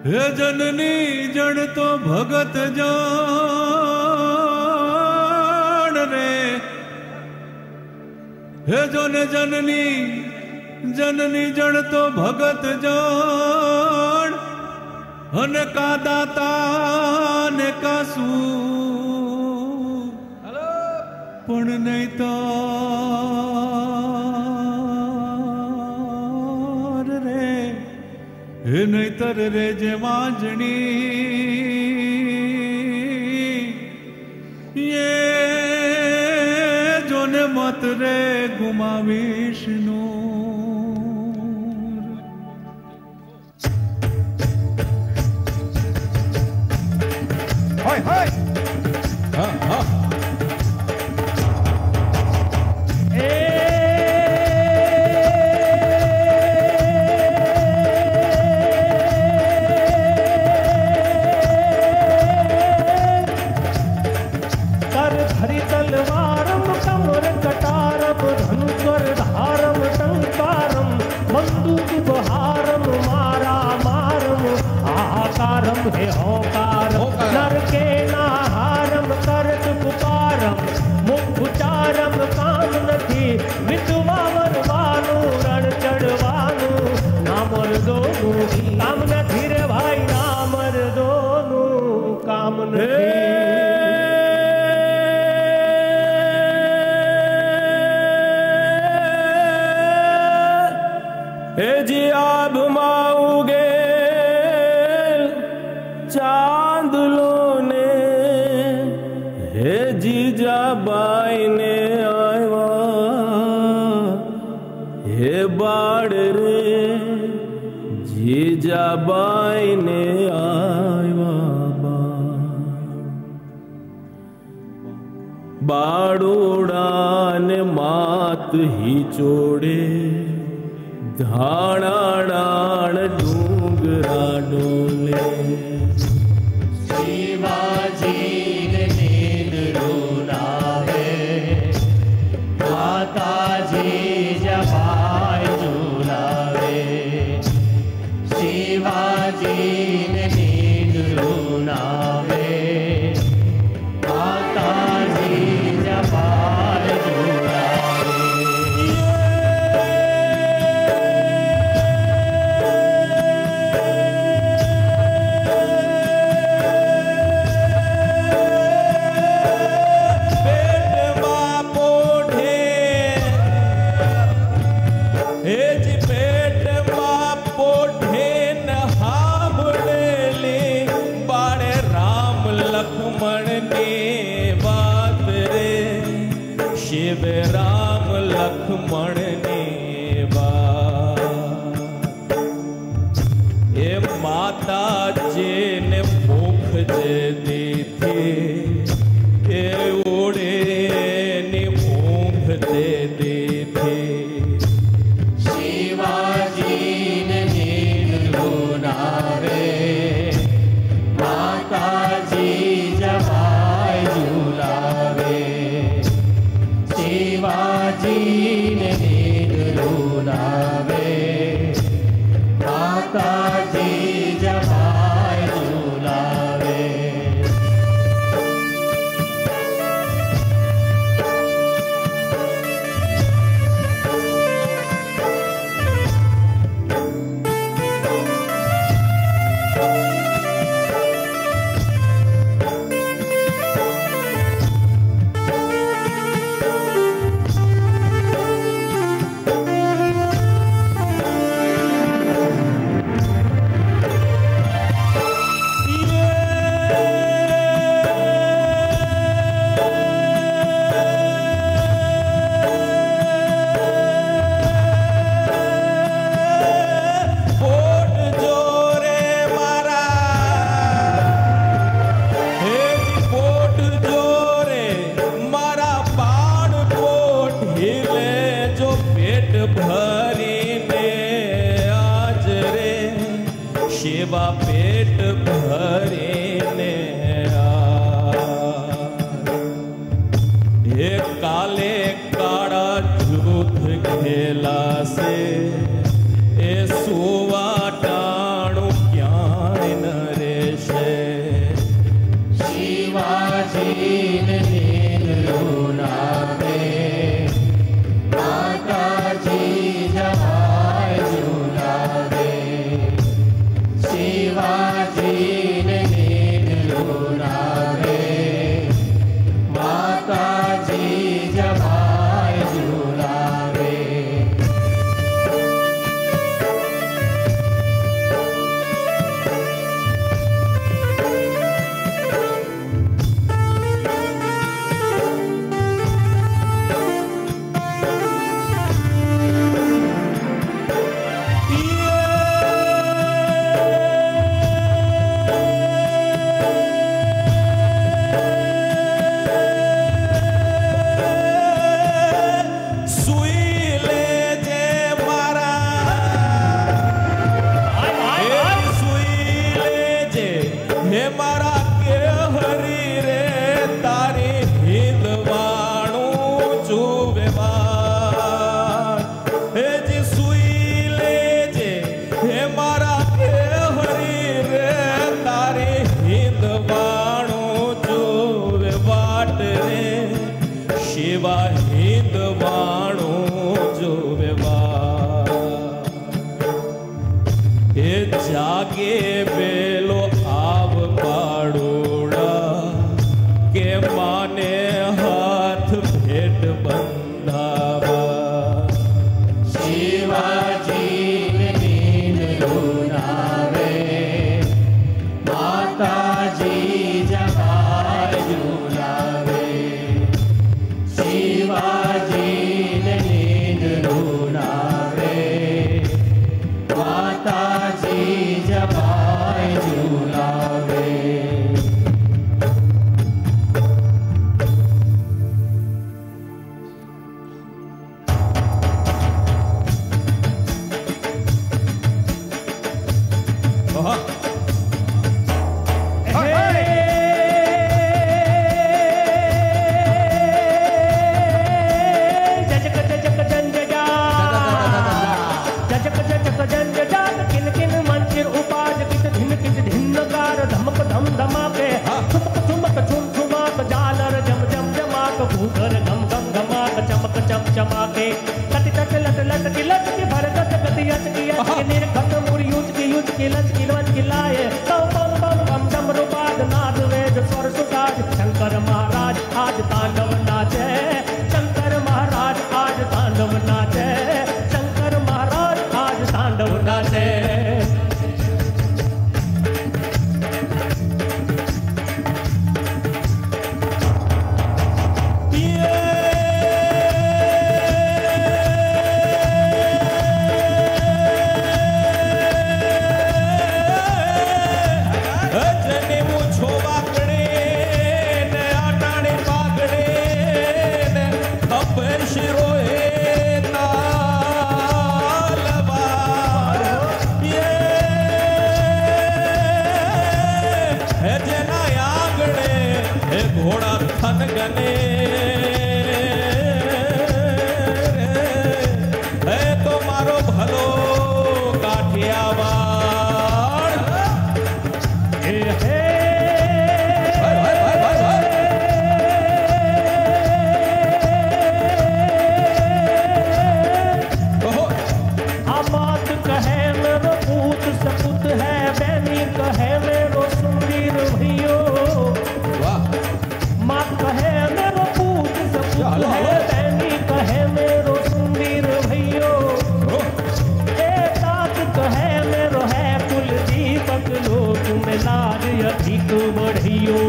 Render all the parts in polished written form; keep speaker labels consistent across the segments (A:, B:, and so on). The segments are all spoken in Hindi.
A: हे जननी जड़ तो भगत जान रे, हे जोन जननी जननी जड़ तो भगत जान, अन का दाता ने का सू पण नहीं तो रे नहीतर रे जे वांजणी ये जोने मत रे गुमावीश नूर।
B: हाय हाय
A: हाँ हाँ
C: हे होकार नर के नाहारम करत पुकारम मुख उचारम काम नथी विधवा वरवानु रण चढ़वानु नामर दोनु काम नथी रे भाई नामर दोनु काम नथी।
D: हे जी आब माऊगे चांदलो ने, हे जीजा बाई ने आवा, हे बाड़ रे जीजा बाई ने आवा, बाड़ोड़ा ने मात ही चोड़े, धाणा डाण डूंगरा डोले,
C: शिवाजी ने नींद रुलावे, माताजी जबाई झूलावे, शिवाजी ने नींद रुलावे, माताजी जबाई झूलावे।
D: शिव राम लक्ष्मण ने ए माता जी ने भूख जे दी थी, ए ओड़े ने भूख दे दी थी,
C: शिवाजी ने नींद रुलावे, माताजी जबाई झूलावे, शिवाजी ने नींद रुलावे, माताजी जबाई झूलावे।
D: હે મારા કે હરી રે તારી હિંદવાણું જોવે બાર હે જી સુઈ લેજે હે મારા કે હરી રે તારી હિંદવાણું જોવે વાટ રે શિવા હિંદવાણું જોવે વાર એ જાગે બેલો આવ પાડોડા કે માને હાથ ભેટ બંધાવા
C: શિવાજી નીંદ લુનાવે માતાજી જમાય ઝુલાવે શિવાજી નીંદ લુનાવે માતાજી જમાય ઝુલાવે चमाके कट कट लट लट की लट की भर कट गति अच की निर्घट मुड़ी यूज की लच की लाए तम बम बम बम डमरू बाद नाद वेद स्वर सुसाज शंकर महाराज आज तांडव नाचे शंकर महाराज आज तांडव नाचे शंकर महाराज आज तांडव नाचे
D: ઘોડા થન ગને હે તો મારો ભલો કાઠિયાવાડ હે હે
C: आबाद कहे मेरो पूत सपूत है बैनी कहे मेरो सुंदर भैयो माँ कहे मेरो पूत सपूत है बैनी कहे मेरो सुंदर भैयो ए तात कहे मेरो है कुल दीपक लोक में लाज अधिक बढ़ियो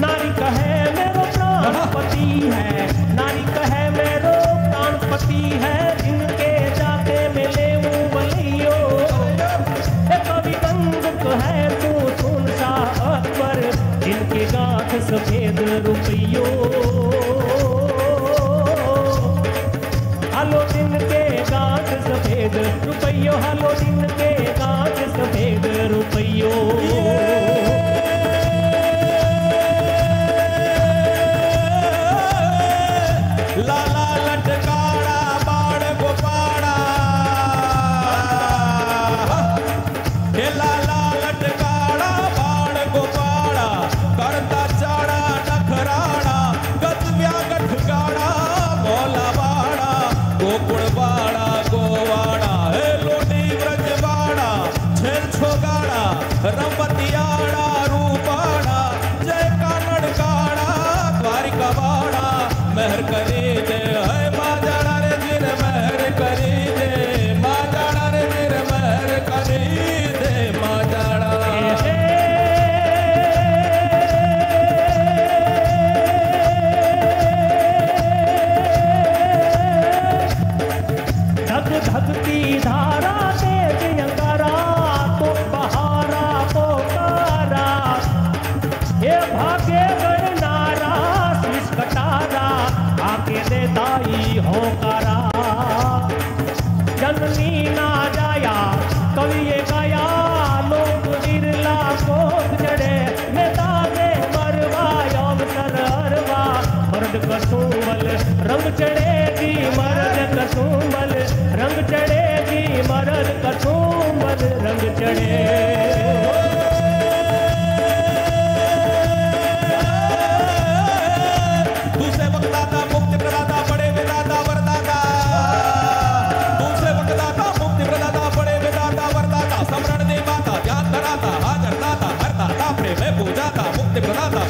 C: नारी कहे मेरो प्राणपति है नारी कहे मेरो प्राणपति है जिनके जाते मिले वो बलियो कवि गंग कहे तू सुन सा अकबर जिनके गांठ सफेद रुपयो हलो जिनके गांठ सफेद रुपयो हलो जिनके गांठ सफेद रुपयो
D: લાલા લટકાડા બાળ ગોપાળા હે લાલા લટકાડા બાળ ગોપાળા કરતા ચાડા નખરાણા
B: ગણાતા